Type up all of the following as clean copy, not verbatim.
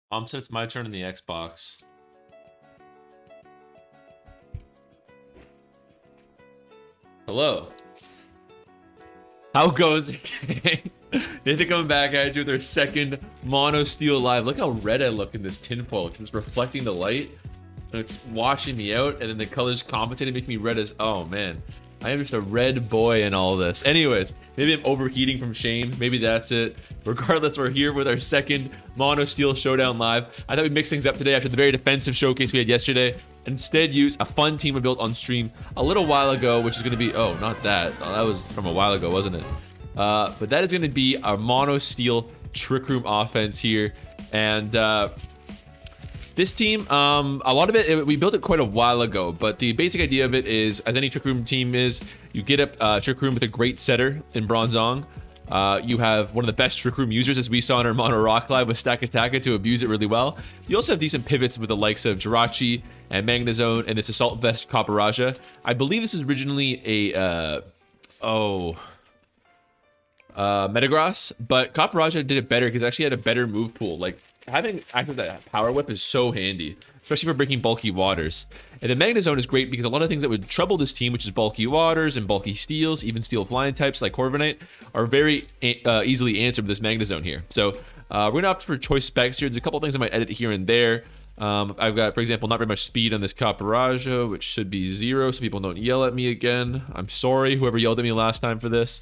So it's my turn in the Xbox. Hello. How goes it, gang? Nathan coming back at you with their second mono steel live. Look how red I look in this tinfoil. It's reflecting the light. And it's washing me out. And then the colors compensating, make me red as... Oh, man. I am just a red boy in all this. Anyways, maybe I'm overheating from shame. Maybe that's it. Regardless, we're here with our second Mono Steel Showdown live. I thought we'd mix things up today after the very defensive showcase we had yesterday. Instead, use a fun team we built on stream a little while ago, which is going to be... Oh, not that. Oh, that was from a while ago, wasn't it? But that is going to be our Mono Steel Trick Room offense here. And... this team, a lot of it, we built it quite a while ago, but the basic idea of it is, as any Trick Room team is, you get a Trick Room with a great setter in Bronzong. You have one of the best Trick Room users, as we saw in our Mono Rock Live with Stakataka, to abuse it really well. You also have decent pivots with the likes of Jirachi and Magnezone and this Assault Vest Copperajah. I believe this was originally a, Metagross, but Copperajah did it better because it actually had a better move pool. Like, having active that Power Whip is so handy, especially for breaking bulky waters. And the Magnezone is great because a lot of things that would trouble this team, which is bulky waters and bulky steels, even steel flying types like Corviknight, are very easily answered with this Magnezone here. So we're gonna opt for choice specs here. There's a couple things I might edit here and there. I've got, for example, not very much speed on this Copperajah, which should be 0, so people don't yell at me again. I'm sorry, whoever yelled at me last time for this.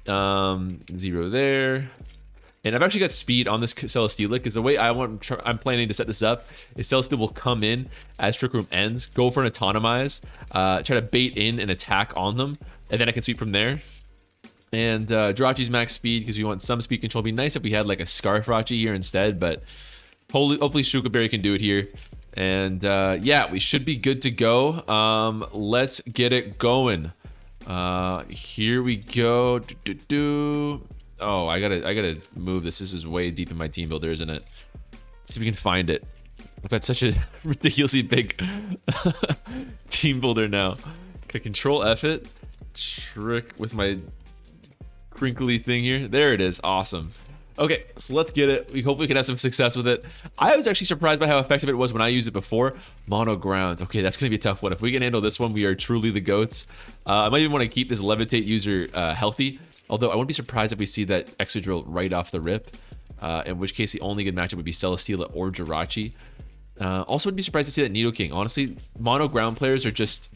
0 there. And I've actually got speed on this Celesteela because the way I'm planning to set this up is Celesteela will come in as Trick Room ends, go for an Autonomize, try to bait in an attack on them, and then I can sweep from there. And Jirachi's max speed because we want some speed control. It'd be nice if we had like a Scarfrachi here instead, but hopefully Shukaberry can do it here. And yeah, we should be good to go. Let's get it going. Here we go. Oh, I gotta move this. This is way deep in my team builder, isn't it? Let's see if we can find it. I've got such a ridiculously big team builder now. Can I control F it? Trick with my crinkly thing here. There it is. Awesome. Okay, so let's get it. We hopefully can have some success with it. I was actually surprised by how effective it was when I used it before. Mono ground. Okay, that's gonna be a tough one. If we can handle this one, we are truly the goats. I might even want to keep this levitate user healthy. Although I wouldn't be surprised if we see that Excadrill right off the rip, in which case the only good matchup would be Celesteela or Jirachi. Also wouldn't be surprised to see that Nidoking. Honestly, mono ground players are just...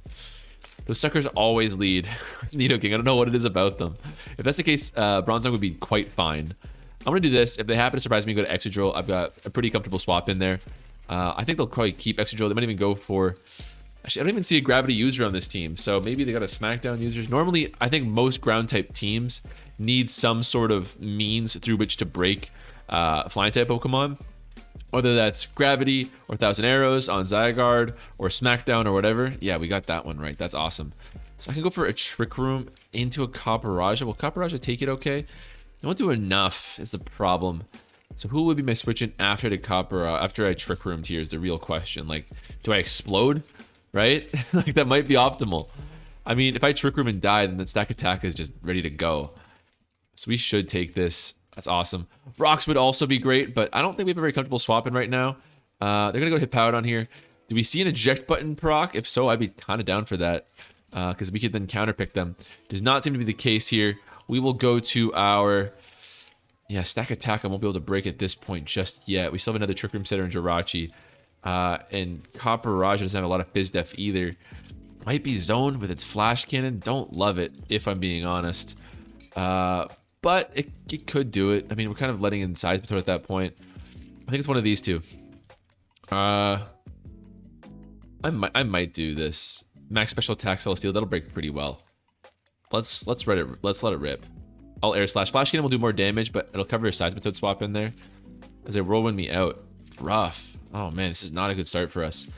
Those suckers always lead Nidoking. I don't know what it is about them. If that's the case, Bronzong would be quite fine. I'm going to do this. If they happen to surprise me and go to Excadrill, I've got a pretty comfortable swap in there. I think they'll probably keep Excadrill. They might even go for... Actually, I don't even see a gravity user on this team, so maybe they got a Smackdown users. Normally, I think most ground type teams need some sort of means through which to break flying type Pokemon. Whether that's gravity or 1,000 arrows on Zygarde or Smackdown or whatever. Yeah, we got that one right. That's awesome. So I can go for a Trick Room into a Copperajah. Will Copperajah take it okay? I won't do enough is the problem. So who would be my switch in after the after I Trick Roomed here is the real question. Like, do I explode? Right? Like, that might be optimal. I mean, if I Trick Room and die, then that Stakataka is just ready to go. So we should take this. That's awesome. Rocks would also be great, but I don't think we have a very comfortable swap in right now. They're going to go Hippowdon here. Do we see an eject button proc? If so, I'd be kind of down for that because we could then counterpick them. Does not seem to be the case here. We will go to our... Yeah, Stakataka won't be able to break at this point just yet. We still have another Trick Room setter in Jirachi. And Copperajah doesn't have a lot of Fizz Def either. Might be zoned with its Flash Cannon. Don't love it, if I'm being honest. But it could do it. I mean, we're kind of letting in Seismitoad at that point. I think it's one of these two. I might do this. Max Special Attack Celesteela. That'll break pretty well. Let's let it rip. I'll Air Slash. Flash Cannon will do more damage, but it'll cover a Seismitoad swap in there. As they whirlwind me out. Rough. Oh man, this is not a good start for us.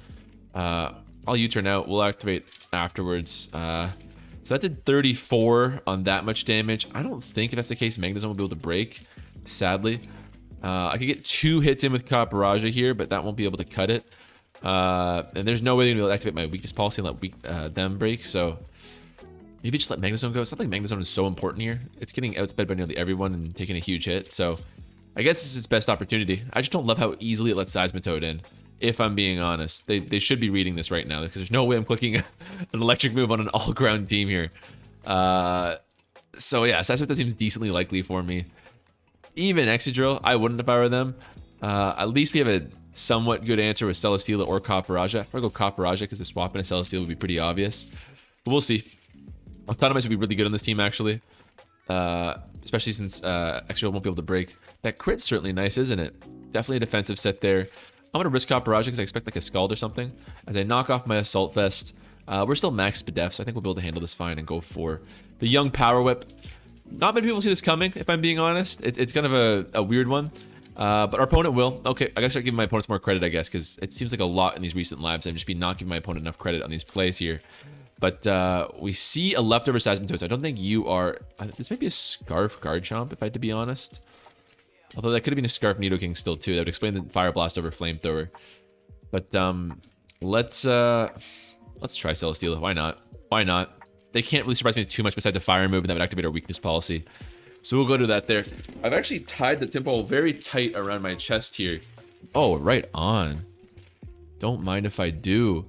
I'll U-turn out. We'll activate afterwards. So that did 34 on that much damage. I don't think if that's the case, Magnezone will be able to break, sadly. I could get 2 hits in with Copperajah here, but that won't be able to cut it. And there's no way they're going to be able to activate my weakness policy and let them break, so... Maybe just let Magnezone go. It's not like Magnezone is so important here. It's getting outsped by nearly everyone and taking a huge hit, so... I guess this is its best opportunity. I just don't love how easily it lets Seismitoad in, if I'm being honest. They should be reading this right now, because there's no way I'm clicking an electric move on an all-ground team here. So yeah, Seismitoad seems decently likely for me. Even Excadrill, I wouldn't if I were them. At least we have a somewhat good answer with Celesteela or Copperaja. I'd probably go Copperaja because the swap in a Celesteela would be pretty obvious. But we'll see. Autonomous would be really good on this team, actually. Especially since Excadrill won't be able to break. That crit's certainly nice, isn't it? Definitely a defensive set there. I'm going to risk Copperaja because I expect like a Scald or something. As I knock off my Assault Vest. We're still max Spadef, so I think we'll be able to handle this fine and go for the young Power Whip. Not many people see this coming, if I'm being honest. It's kind of a weird one. But our opponent will. Okay, I gotta start giving my opponents more credit, I guess, because it seems like a lot in these recent lives. I've just been not giving my opponent enough credit on these plays here. But we see a leftover Seismitoad. I don't think you are... This might be a Scarf Garchomp, if I had to be honest. Although that could have been a Scarf Nidoking still, too. That would explain the Fire Blast over Flamethrower. But let's try Celesteela. Why not? Why not? They can't really surprise me too much besides a Fire move, and that would activate our weakness policy. So we'll go to that there. I've actually tied the tempo very tight around my chest here. Oh, right on. Don't mind if I do.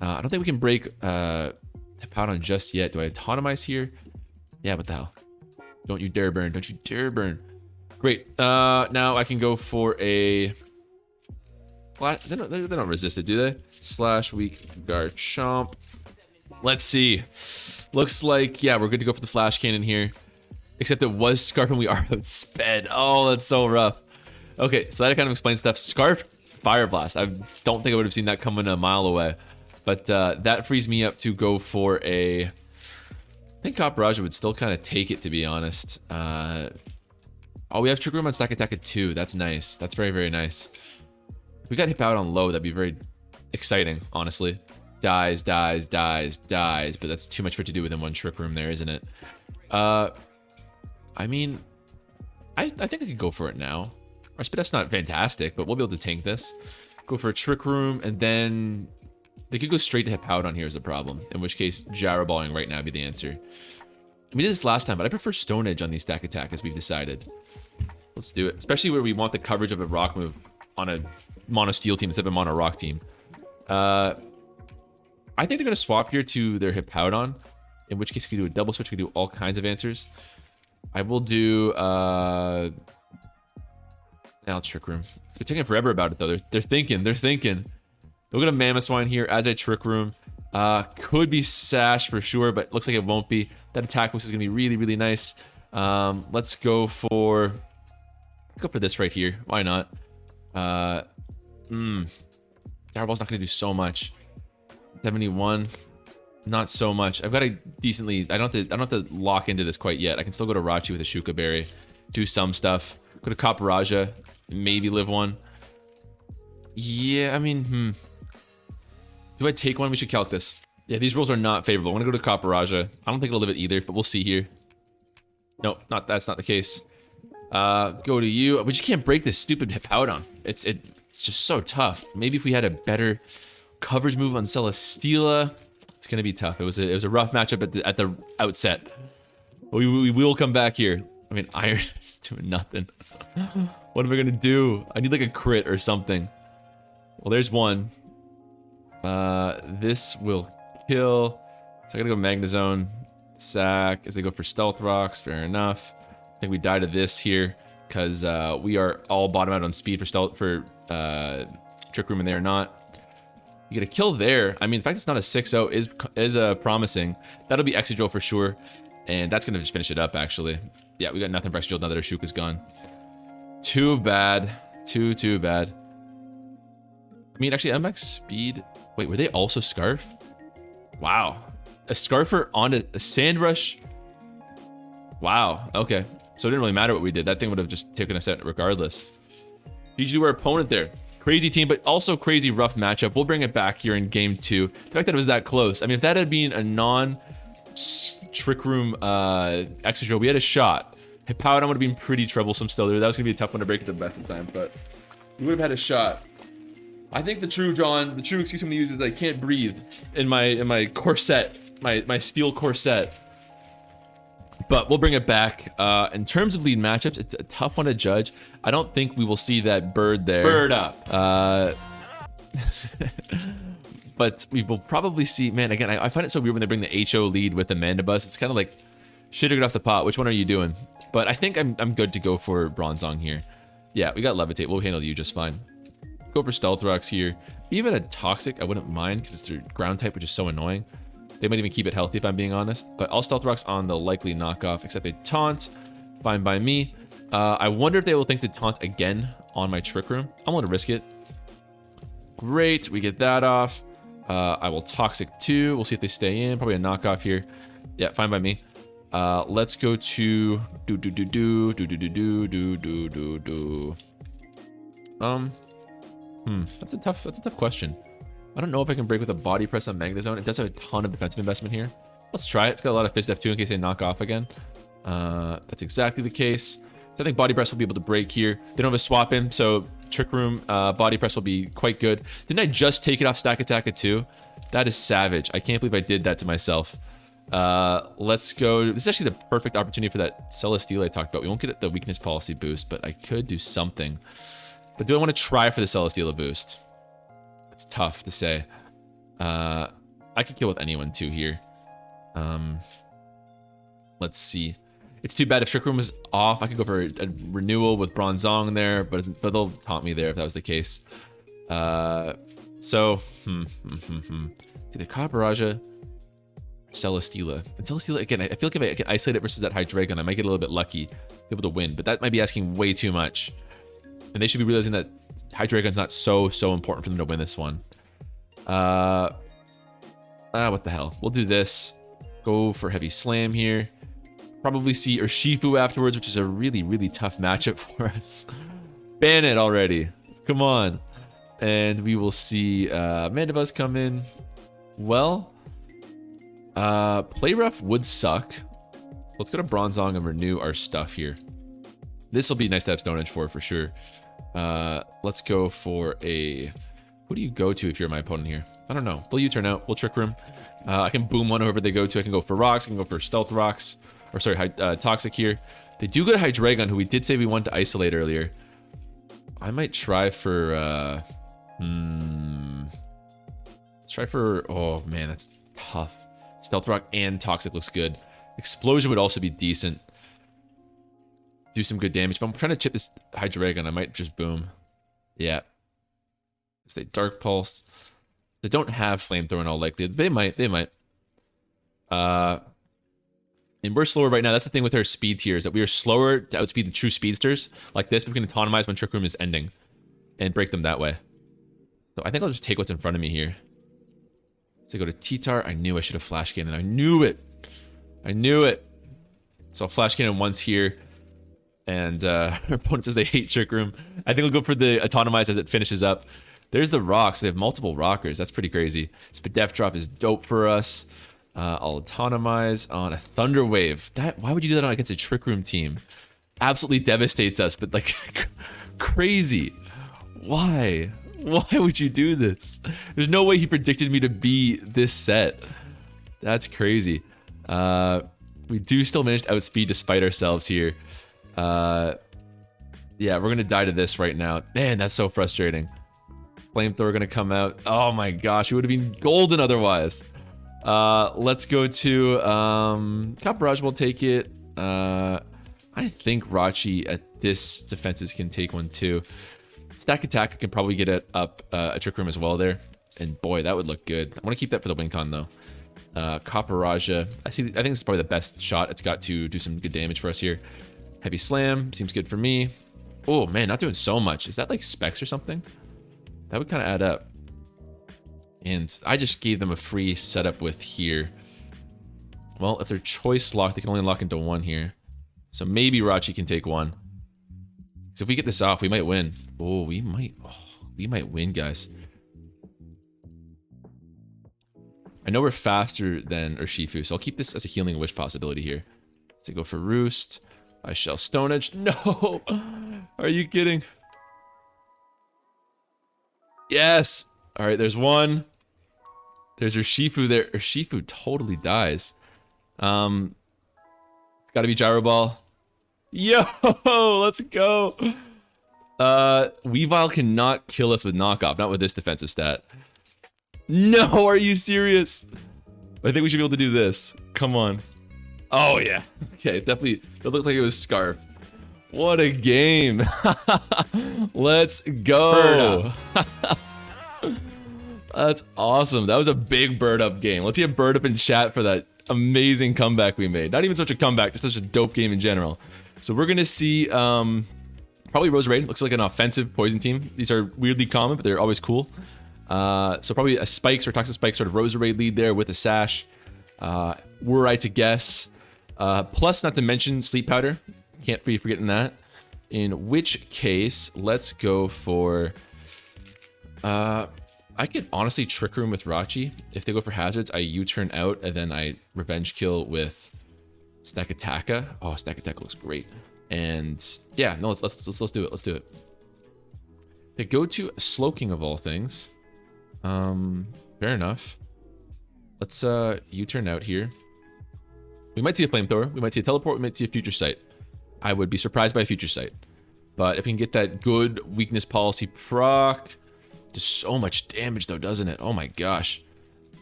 I don't think we can break Hippowdon just yet. Do I autonomize here? Yeah, what the hell? Don't you dare burn. Don't you dare burn. Great. Now I can go for a... They don't resist it, do they? Slash weak Garchomp. Let's see. Looks like, yeah, we're good to go for the Flash Cannon here. Except it was Scarf and we are outsped. Oh, that's so rough. Okay, so that kind of explains stuff. Scarf, Fire Blast. I don't think I would have seen that coming a mile away. But that frees me up to go for a... I think Copperaja would still kind of take it, to be honest. Oh, we have Trick Room on Stakataka too. That's nice. That's very, very nice. If we got Hippowdon low, that'd be very exciting, honestly. Dies, dies, dies, dies. But that's too much for it to do within one Trick Room there, isn't it? I mean, I think I could go for it now. Our Spadef's not fantastic, but we'll be able to tank this. Go for a Trick Room, and then they could go straight to Hippowdon here is the problem. In which case, Gyro Balling right now would be the answer. We did this last time, but I prefer Stone Edge on these Stakataka, as we've decided. Let's do it. Especially where we want the coverage of a Rock move on a Mono Steel team instead of a Mono Rock team. I think they're going to swap here to their Hippowdon. In which case, we could do a double switch. We could do all kinds of answers. I will do... I'll Trick Room. They're taking forever about it, though. They're thinking. They're thinking. They'll get a Mamoswine here as a Trick Room. Could be Sash for sure, but looks like it won't be. That attack boost is going to be really, really nice. Let's go for this right here. Why not? Gyro Ball's not going to do so much. 71. Not so much. I've got a decently... I don't have to lock into this quite yet. I can still go to Rachi with a Shuka Berry. Do some stuff. Go to Copperaja. Maybe live one. Yeah, I mean, Do I take one? We should calc this. Yeah, these rolls are not favorable. I want to go to Copperaja. I don't think it'll live it either, but we'll see here. No, that's not the case. Go to you. We just can't break this stupid Hippowdon. It's just so tough. Maybe if we had a better coverage move on Celesteela... It's gonna be tough. It was a rough matchup at the outset. We will come back here. I mean, Iron is doing nothing. What am I gonna do? I need like a crit or something. Well, there's one. This will kill. So I gotta go Magnezone. Sack as they go for Stealth Rocks. Fair enough. I think we die to this here because we are all bottom out on speed for Stealth for Trick Room, and they are not. You get a kill there. I mean, the fact it's not a 6-0 is promising. That'll be Excadrill for sure. And that's going to just finish it up, actually. Yeah, we got nothing for Excadrill now that our Shuka's gone. Too bad. Too bad. I mean, actually, MX speed... Wait, were they also Scarf? Wow. A Scarfer on a Sandrush? Wow, okay. So it didn't really matter what we did. That thing would have just taken us out regardless. GG to our opponent there. Crazy team, but also crazy rough matchup. We'll bring it back here in game 2. The fact that it was that close. I mean, if that had been a non-Trick Room Excadrill, we had a shot. Hippowdon would have been pretty troublesome still. That was going to be a tough one to break at the best of time, but we would have had a shot. I think the true excuse I'm going to use is I can't breathe in my corset, my steel corset. But we'll bring it back. In terms of lead matchups, it's a tough one to judge. I don't think we will see that bird there. Bird up. But we will probably see, man, again, I find it so weird when they bring the HO lead with the Mandibus. It's kind of like, should've got off the pot. Which one are you doing? But I think I'm good to go for Bronzong here. Yeah, we got Levitate. We'll handle you just fine. Go for Stealth Rocks here. Even a Toxic, I wouldn't mind because it's their ground type, which is so annoying. They might even keep it healthy if I'm being honest. But I'll Stealth Rocks on the likely knockoff, except they taunt. Fine by me. I wonder if they will think to taunt again on my Trick Room. I'm going to risk it. Great, we get that off. I will Toxic too. We'll see if they stay in. Probably a knockoff here. Yeah, fine by me. Let's go to That's a tough question. I don't know if I can break with a body press on Magnezone. It does have a ton of defensive investment here. Let's try it. It's got a lot of Fist F2 in case they knock off again. That's exactly the case. So I think body press will be able to break here. They don't have a swap in, so Trick Room body press will be quite good. Didn't I just take it off Stakataka too? That is savage. I can't believe I did that to myself. Let's go. This is actually the perfect opportunity for that Celesteela I talked about. We won't get the weakness policy boost, but I could do something. But do I want to try for the Celesteela boost? It's tough to say. I could kill with anyone too here. Let's see. It's too bad if Trick Room was off. I could go for a renewal with Bronzong there, but they'll taunt me there if that was the case. It's either Caparajah or Celesteela. And Celesteela, again, I feel like if I can isolate it versus that Hydreigon, I might get a little bit lucky, be able to win. But that might be asking way too much. And they should be realizing that Hydreigon's not so important for them to win this one. What the hell? We'll do this. Go for Heavy Slam here. Probably see Urshifu afterwards, which is a really tough matchup for us. Ban it already. Come on. And we will see Mandibuzz come in. Well, Play Rough would suck. Let's go to Bronzong and renew our stuff here. This will be nice to have Stone Edge for sure. Let's go for a... Who do you go to if you're my opponent here? I don't know. Will you turn out? We'll Trick Room. I can boom one whoever they go to. I can go for Rocks. I can go for Stealth Rocks. Or sorry, Toxic here. They do go to Hydreigon, who we did say we wanted to isolate earlier. I might try for... Let's try for... Oh, man, that's tough. Stealth Rock and Toxic looks good. Explosion would also be decent. Do some good damage. If I'm trying to chip this Hydreigon, I might just boom. Yeah. Stay Dark Pulse. They don't have Flamethrower in all likelihood. They might. And we're slower right now. That's the thing with our speed tiers, that we are slower to outspeed the true speedsters like this, but we can autonomize when Trick Room is ending and break them that way. So I think I'll just take what's in front of me here. So go to T-Tar. I knew I should have Flash Cannon. I knew it. So I'll Flash Cannon once here. And our opponent says they hate Trick Room. I think I'll go for the Autonomize as it finishes up. There's the rocks. They have multiple rockers. That's pretty crazy. Spadef Drop is dope for us. I'll Autonomize on a Thunder Wave. Why would you do that against a Trick Room team? Absolutely devastates us, but like crazy. Why? Why would you do this? There's no way he predicted me to be this set. That's crazy. We do still manage to outspeed despite ourselves here. Yeah, we're gonna die to this right now. Man, that's so frustrating. Flamethrower gonna come out. Oh my gosh, it would have been golden otherwise. Let's go to Caparaj will take it. I think Rachi at this defenses can take one too. Stakataka can probably get it up a Trick Room as well there. And boy, that would look good. I want to keep that for the win con though. Caparaja. I think this is probably the best shot. It's got to do some good damage for us here. Heavy Slam seems good for me. Oh man, not doing so much. Is that like specs or something? That would kind of add up. And I just gave them a free setup with here. Well, if they're choice locked, they can only lock into one here. So maybe Rachi can take one. So if we get this off, we might win. Oh, we might win, guys. I know we're faster than Urshifu, so I'll keep this as a Healing Wish possibility here. So go for Roost. I shall Stone Edge. No! Are you kidding? Yes! Alright, there's one. There's Urshifu there. Urshifu totally dies. It's Gotta be Gyro Ball. Yo, let's go. Weavile cannot kill us with knockoff, not with this defensive stat. No, are you serious? I think we should be able to do this. Come on. Oh yeah. Okay, definitely. That looks like it was Scarf. What a game. Let's go. That's awesome. That was a big bird up game. Let's see a bird up in chat for that amazing comeback we made. Not even such a comeback, just such a dope game in general. So we're gonna see probably Roserade. Looks like an offensive poison team. These are weirdly common, but they're always cool. So probably a Spikes or Toxic Spikes sort of Roserade lead there with a Sash. Were I to guess. Plus, not to mention Sleep Powder. Can't be forgetting that. In which case, let's go for... I could honestly Trick Room with Rachi. If they go for hazards, I U-turn out and then I revenge kill with Stakataka. Oh, Stakataka looks great. And yeah, no, let's do it. Let's do it. They go to Slowking of all things. Fair enough. Let's U-turn out here. We might see a Flamethrower. We might see a Teleport. We might see a Future Sight. I would be surprised by a Future Sight. But if we can get that good weakness policy proc, does so much damage though, doesn't it? Oh my gosh.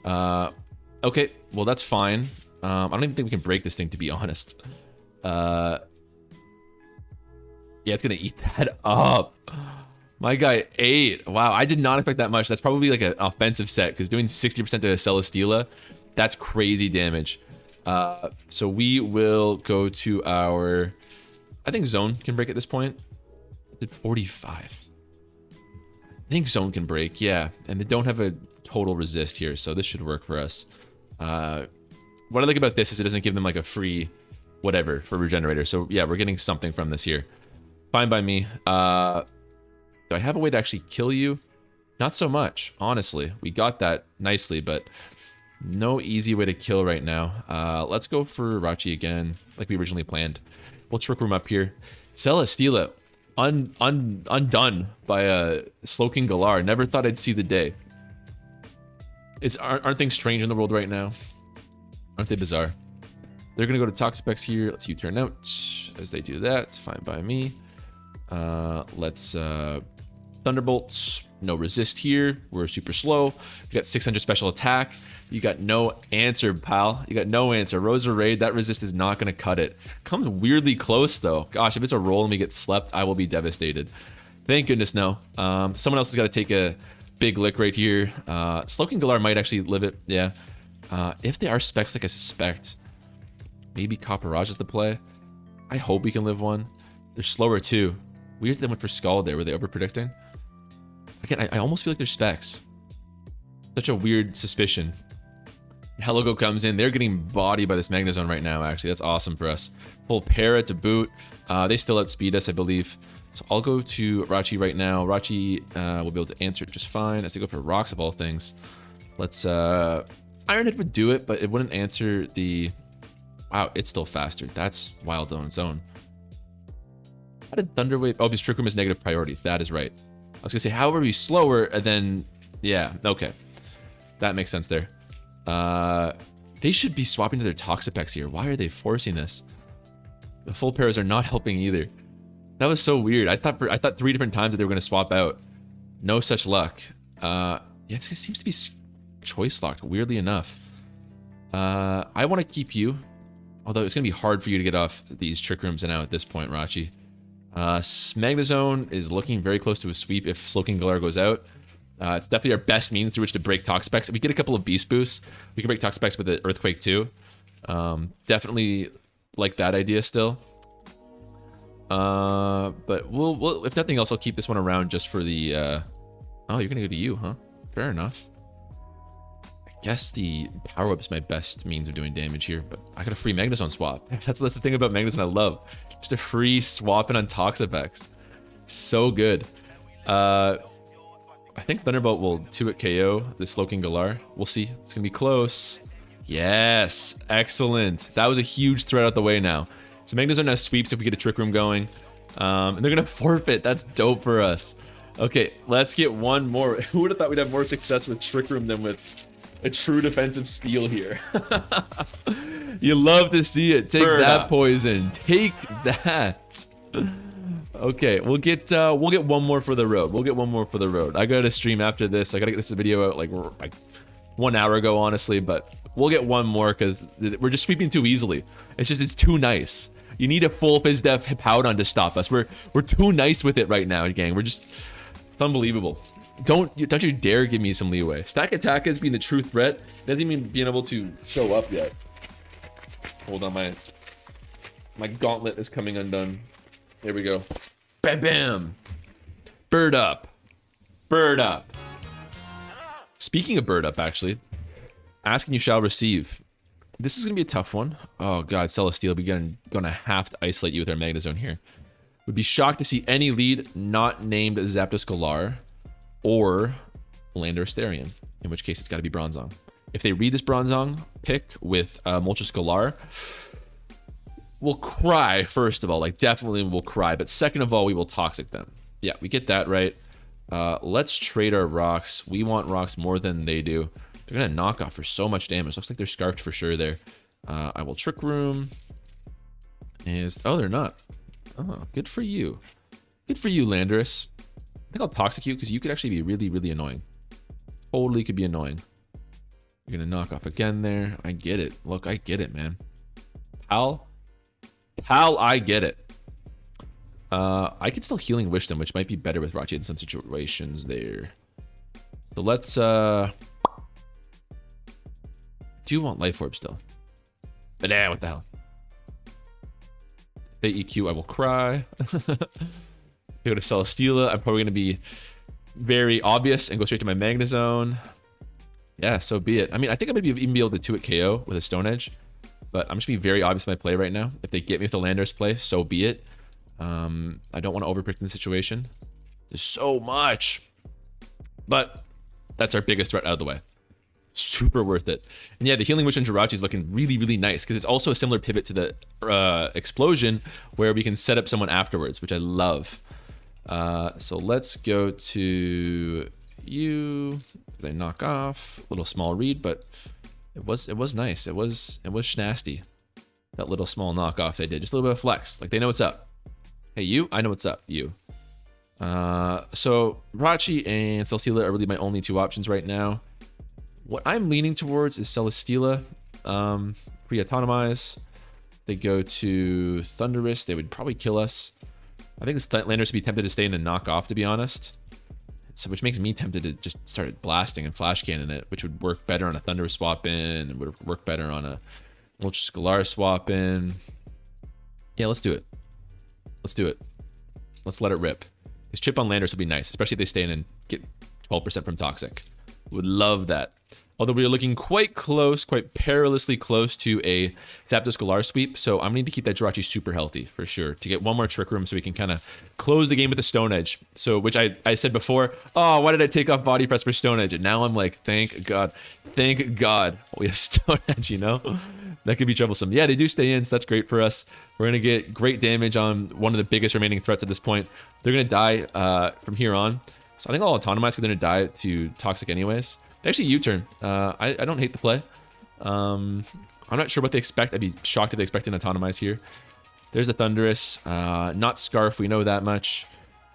Okay, well that's fine. I don't even think we can break this thing, to be honest. Yeah, it's gonna eat that up. My guy ate. Wow, I did not expect that much. That's probably like an offensive set, because doing 60% to a Celesteela, that's crazy damage. So we will go to our... I think Zone can break at this point. It did 45. I think Zone can break, yeah. And they don't have a total resist here, so this should work for us. What I like about this is it doesn't give them like a free whatever for Regenerator. So yeah, we're getting something from this here. Fine by me. Do I have a way to actually kill you? Not so much, honestly. We got that nicely, but no easy way to kill right now. Let's go for Rachi again, like we originally planned. We'll Trick Room up here. Celesteela. Undone by a Slowking Galar. Never thought I'd see the day. Aren't things strange in the world right now? Aren't they bizarre? They're gonna go to Toxapex here. Let's U-turn out. As they do that, it's fine by me. Let's Thunderbolts. No resist here. We're super slow. We got 600 special attack. You got no answer, pal. You got no answer. Roserade, that resist is not going to cut it. Comes weirdly close, though. Gosh, if it's a roll and we get slept, I will be devastated. Thank goodness, no. Someone else has got to take a big lick right here. Slowking Galar might actually live it, yeah. If they are specs like I suspect, maybe Copperage is the play. I hope we can live one. They're slower, too. Weird they went for Scald there. Were they over-predicting? Again, I almost feel like they're specs. Such a weird suspicion. Hellogo comes in. They're getting bodied by this Magnezone right now, actually. That's awesome for us. Full Para to boot. They still outspeed us, I believe. So I'll go to Rachi right now. Rachi will be able to answer it just fine as they go for Rocks of all things. Let's... Iron Head would do it, but it wouldn't answer the... Wow, it's still faster. That's wild on its own. How did Thunder Wave... Oh, because Trick Room is negative priority. That is right. I was going to say, how are we slower? And then... Yeah, okay. That makes sense there. They should be swapping to their Toxapex here. Why are they forcing this? The full pairs are not helping either. That was so weird. I thought 3 different times that they were going to swap out. No such luck. Yeah, it seems to be choice locked, weirdly enough. I want to keep you. Although it's going to be hard for you to get off these Trick Rooms and out at this point, Rachi. Magnezone is looking very close to a sweep if Slowking Galar goes out. It's definitely our best means through which to break Toxapex. If we get a couple of Beast Boosts, we can break Toxapex with the Earthquake too. Definitely like that idea still. But we'll if nothing else, I'll keep this one around just for the... Oh, you're gonna go to you, huh? Fair enough. I guess the Power Whip is my best means of doing damage here, but I got a free Magnezone swap. That's the thing about Magnezone I love. Just a free swapping on Toxapex. So good. I think Thunderbolt will 2-hit KO the Slowking Galar. We'll see. It's going to be close. Yes. Excellent. That was a huge threat out the way now. So Magnezone now sweeps if we get a Trick Room going. And they're going to forfeit. That's dope for us. Okay, let's get one more. Who would have thought we'd have more success with Trick Room than with a true defensive steal here. You love to see it. Take Bird that up. poison. Take that. Okay, we'll get one more for the road. We'll get one more for the road. I gotta stream after this. I gotta get this video out like 1 hour ago, honestly, but we'll get one more because we're just sweeping too easily. It's too nice. You need a full Fizz Def Hippowdon to stop us. We're too nice with it right now, gang. It's unbelievable. Don't you dare give me some leeway. Stakataka has been the true threat. It hasn't even been able to show up yet. Hold on, my gauntlet is coming undone. There we go. Bam, bam. Bird up. Bird up. Speaking of bird up, actually, asking you shall receive. This is gonna be a tough one. Oh god, Celesteela be gonna have to isolate you with our Magnezone here. Would be shocked to see any lead not named Zapdos Galar or Landorus Therian, in which case it's got to be Bronzong. If they read this Bronzong pick with Moltres Galar, we'll cry, first of all. Like, definitely we'll cry. But second of all, we will Toxic them. Yeah, we get that right. Let's trade our rocks. We want rocks more than they do. They're going to knock off for so much damage. Looks like they're scarfed for sure there. I will Trick Room. Oh, they're not. Oh, good for you. Good for you, Landorus. I think I'll Toxic you because you could actually be really, really annoying. Totally could be annoying. You're going to knock off again there. I get it. Look, I get it, man. Pal, I get it. I could still Healing Wish them, which might be better with Rachi in some situations there. So let's do you want Life Orb still? But nah, what the hell? If they EQ, I will cry. Go to Celesteela. I'm probably gonna be very obvious and go straight to my Magnezone. Yeah, so be it. I mean, I think I might even be able to 2-hit KO with a Stone Edge, but I'm just being very obvious in my play right now. If they get me with the Landorus play, so be it. I don't want to overpredict the situation. There's so much, but that's our biggest threat out of the way. Super worth it. And yeah, the Healing Wish on Jirachi is looking really, really nice because it's also a similar pivot to the Explosion where we can set up someone afterwards, which I love. So let's go to you. They knock off. Little small read, but it was nice. It was schnasty. That little small knockoff they did. Just a little bit of flex. Like they know what's up. Hey, you, I know what's up, you. So Rachi and Celesteela are really my only two options right now. What I'm leaning towards is Celesteela. Pre-autonomize. They go to Thundurus. They would probably kill us. I think this Landorus would be tempted to stay in and knock off, to be honest. So, which makes me tempted to just start blasting and flash cannon it, which would work better on a Thundurus swap in, and would work better on a Moltres Galar swap in. Yeah, let's do it. Let's do it. Let's let it rip. His chip on Landorus would be nice, especially if they stay in and get 12% from Toxic. Would love that. Although we are looking quite close, quite perilously close to a Zapdos Galar sweep, so I'm going to need to keep that Jirachi super healthy for sure to get one more Trick Room so we can kind of close the game with the Stone Edge. So, which I said before, oh, why did I take off Body Press for Stone Edge? And now I'm like, thank God we have Stone Edge, you know? That could be troublesome. Yeah, they do stay in, so that's great for us. We're going to get great damage on one of the biggest remaining threats at this point. They're going to die from here on. So I think I'll Autonomize because they're going to die to Toxic anyways. They actually U-turn. I don't hate the play. I'm not sure what they expect. I'd be shocked if they expect an Autonomize here. There's a Thundurus. Not Scarf, we know that much.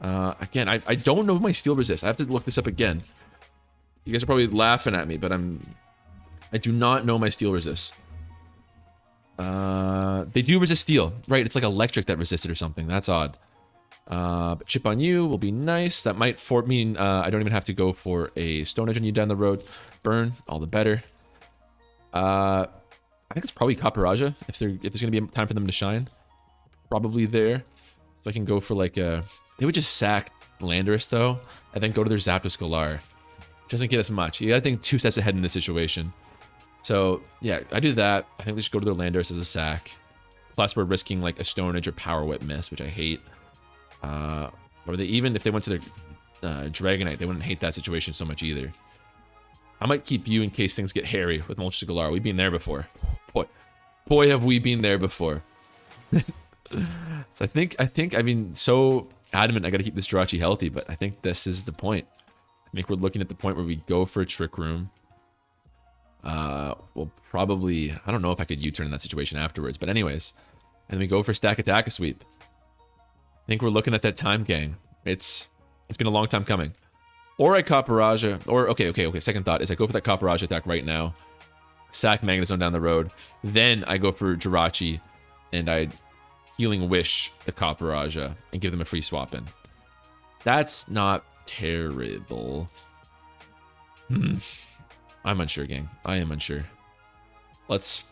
Again, I don't know my Steel Resist. I have to look this up again. You guys are probably laughing at me, but I do not know my Steel Resist. They do resist Steel. Right, it's like Electric that resists it or something. That's odd. But Chip on you will be nice. That might mean I don't even have to go for a Stone Edge on you down the road. Burn, all the better. I think it's probably Kaparaja if there's gonna be time for them to shine. Probably there. So I can go for like a. They would just sack Landorus though, and then go to their Zapdos Galar. Doesn't get us much. You gotta think 2 steps ahead in this situation. So yeah, I do that. I think they just go to their Landorus as a sack. Plus we're risking like a Stone Edge or Power Whip miss, which I hate. Or they even if they went to their Dragonite, they wouldn't hate that situation so much either. I might keep you in case things get hairy with Moltres Galar. We've been there before. Boy, have we been there before. So I think I've been so adamant I got to keep this Jirachi healthy, but I think this is the point. I think we're looking at the point where we go for a Trick Room. We'll probably, I don't know if I could U-turn in that situation afterwards, but anyways, and we go for Stakataka sweep. I think we're looking at that time, gang. It's been a long time coming. Or I Kaparaja, or okay. Second thought is I go for that Kaparaja attack right now, sack Magnezone down the road, then I go for Jirachi, and I Healing Wish the Kaparaja and give them a free swap in. That's not terrible. I'm unsure, gang. I am unsure. Let's.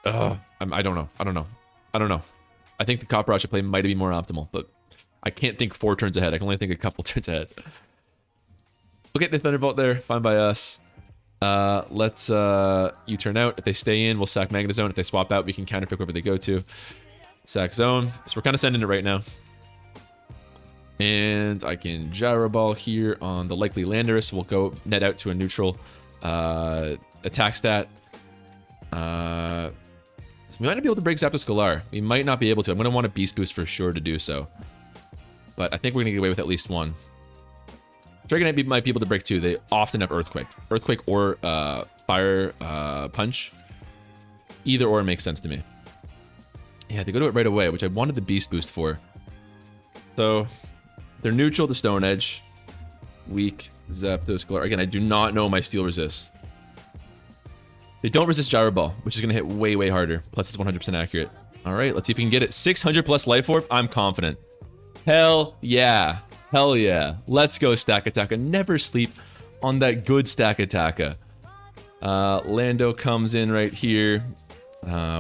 I don't know. I think the Kaparaja play might be more optimal, but I can't think 4 turns ahead. I can only think a couple turns ahead. We'll get the Thunderbolt there. Fine by us. Let's U-turn out. If they stay in, we'll sack Magnezone. If they swap out, we can counterpick wherever they go to. Sack zone. So we're kind of sending it right now. And I can Gyro Ball here on the likely Landorus. We'll go net out to a neutral attack stat. So we might not be able to break Zapdos Galar. We might not be able to. I'm going to want a Beast Boost for sure to do so. But I think we're going to get away with at least one. Dragonite might be able to break 2. They often have Earthquake. Earthquake or Fire Punch. Either or makes sense to me. Yeah, they go to it right away, which I wanted the Beast Boost for. So they're neutral to Stone Edge. Weak Zapdos Galar. Again, I do not know my Steel Resist. They don't resist Gyro Ball, which is going to hit way, way harder. Plus, it's 100% accurate. All right, let's see if we can get it. 600 plus Life Orb. I'm confident. Hell yeah. Hell yeah. Let's go, Stakataka. Never sleep on that good Stakataka. Lando comes in right here.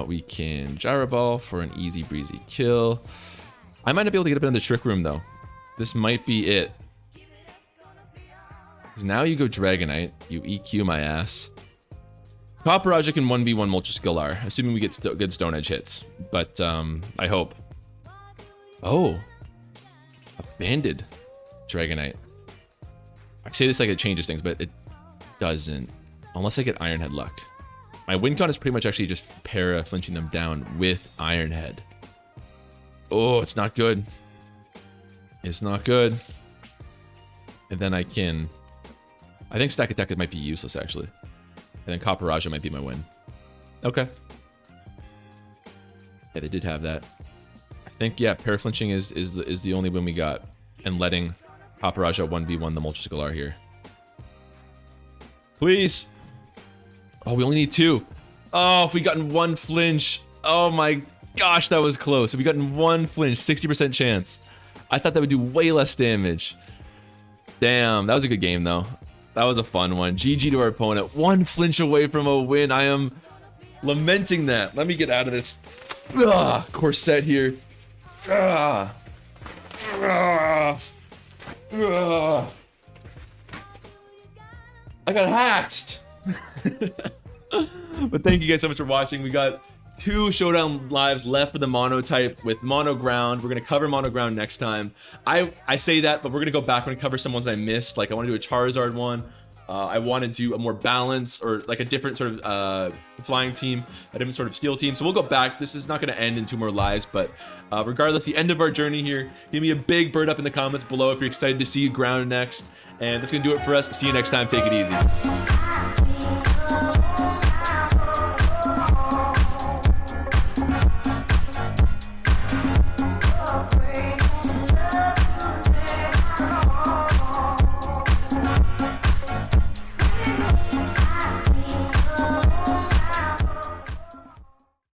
We can Gyro Ball for an easy breezy kill. I might not be able to get up in the Trick Room, though. This might be it. Because now you go Dragonite. You EQ my ass. Kaparaja can 1v1 Moltres Galar, assuming we get good Stone Edge hits. But, I hope. Oh. A Banded Dragonite. I say this like it changes things, but it doesn't. Unless I get Iron Head luck. My win con is pretty much actually just para-flinching them down with Iron Head. Oh, it's not good. It's not good. And then I can... I think Stakataka might be useless, actually. And then Kaparaja might be my win. Okay. Yeah, they did have that. I think, yeah, para-flinching is the only win we got. And letting Kaparaja 1v1 the Moltres Galar here. Please! Oh, we only need 2. Oh, if we gotten 1 flinch. Oh my gosh, that was close. If we gotten 1 flinch, 60% chance. I thought that would do way less damage. Damn, that was a good game though. That was a fun one. GG to our opponent. 1 flinch away from a win. I am lamenting that. Let me get out of this corset here. I got hacked. But thank you guys so much for watching. We got 2 Showdown lives left for the Monotype with Mono Ground. We're going to cover Mono Ground next time. I say that, but we're going to go back and cover some ones that I missed. Like I want to do a Charizard one. I want to do a more balanced or like a different sort of flying team, a different sort of steel team. So we'll go back. This is not going to end in 2 more lives, but regardless, the end of our journey here. Give me a big bird up in the comments below if you're excited to see Ground next. And that's going to do it for us. See you next time. Take it easy.